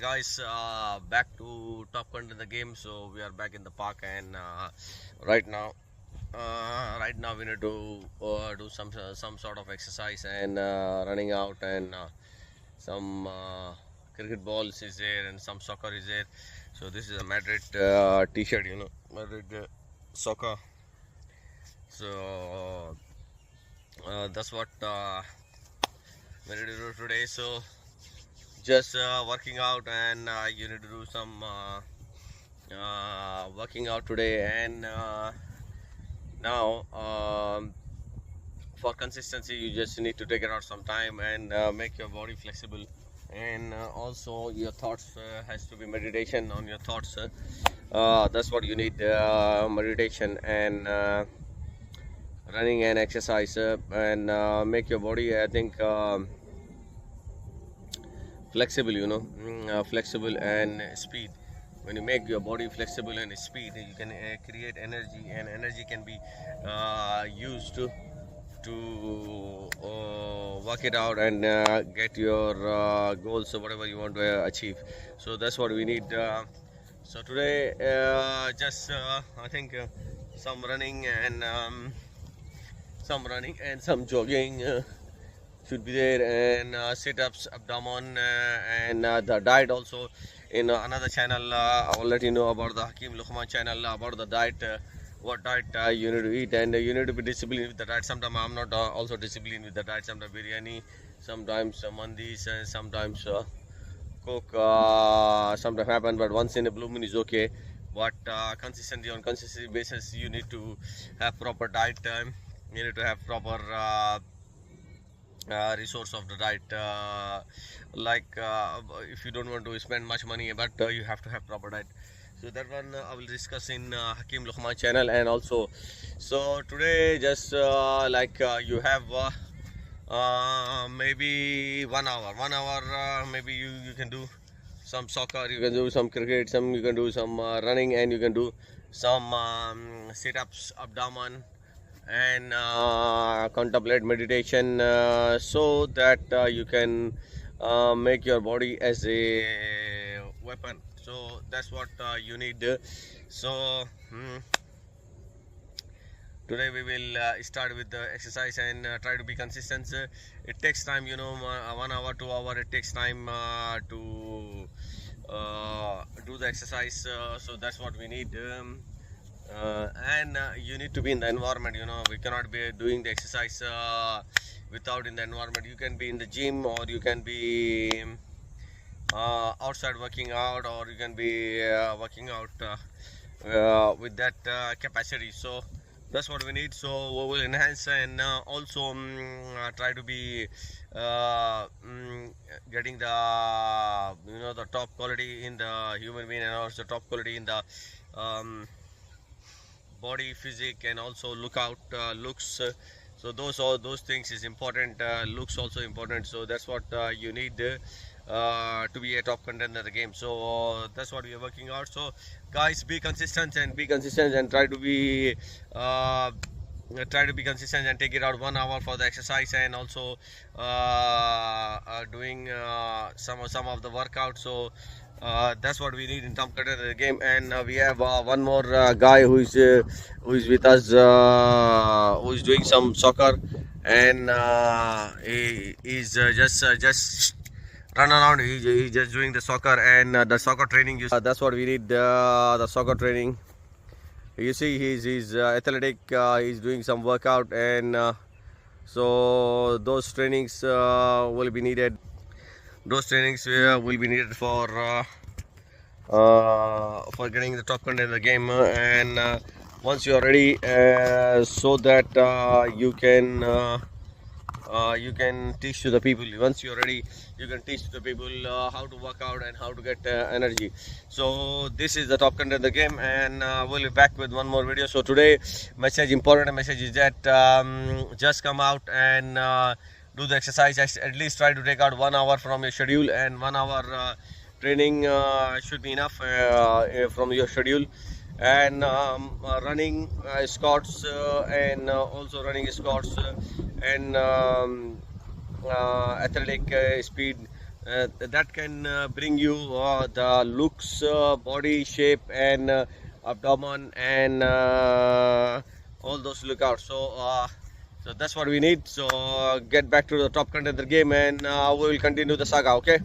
Guys, back to top content in the game. So we are back in the park, and right now, we need to do some sort of exercise and running out, and some cricket balls is there, and some soccer is there. So this is a Madrid T-shirt, Madrid soccer. So that's what we need to do today. So just working out, and you need to do some working out today, and now for consistency you just need to take it out some time and make your body flexible, and also your thoughts has to be meditation on your thoughts. That's what you need, meditation and running and exercise, and make your body, I think, flexible, flexible and speed. When you make your body flexible and speed, you can create energy, and energy can be used to work it out and get your goals or whatever you want to achieve. So that's what we need. So today, just I think some running and some jogging should be there, and sit-ups, abdomen, and the diet also. In another channel, I will let you know about the Hakeem Luqman channel, about the diet, what diet you need to eat, and you need to be disciplined with the diet. Sometimes I'm not also disciplined with the diet. Sometimes biryani, sometimes mandis, and sometimes coke sometimes happen, but once in a blue moon is okay. But consistently, on consistency basis, you need to have proper diet. You need to have proper resource of the diet, if you don't want to spend much money, but you have to have proper diet. So that one I will discuss in Hakeem Luqman channel. And also, so today, just you have maybe 1 hour, maybe you can do some soccer, you can do some cricket, you can do some running, and you can do some sit-ups, abdomen, and contemplate meditation, so that you can make your body as a weapon. So that's what you need. So today we will start with the exercise, and try to be consistent. It takes time, 1 hour, 2 hour, it takes time to do the exercise. So that's what we need. And you need to be in the environment. We cannot be doing the exercise without in the environment. You can be in the gym, or you can be outside working out, or you can be working out with that capacity. So that's what we need. So we will enhance, and also try to be getting the the top quality in the human being, and also top quality in the body, physique, and also looks. So those things is important. Looks also important. So that's what you need to be a top contender in the game. So that's what we are working out. So guys, be consistent, and try to be consistent, and take it out 1 hour for the exercise, and also doing some of the workout. So that's what we need in top contender in the game. And we have one more guy who is with us, who is doing some soccer, and he is just run around. He's just doing the soccer, and the soccer training. That's what we need, the soccer training. You see, he's athletic. He's doing some workout, and so those trainings will be needed. Those trainings will be needed for getting the top content in the game. And once you are ready, so that you can teach to the people. Once you are ready, you can teach to the people how to work out and how to get energy. So this is the top content in the game, and we'll be back with one more video. So today, important message is that just come out and do the exercise. At least try to take out 1 hour from your schedule, and 1 hour training should be enough from your schedule. And running squats, and also running squats, and athletic speed that can bring you the looks, body shape, and abdomen, and all those lookouts. So that's what we need. So get back to the top contender game, and we will continue the saga. Okay.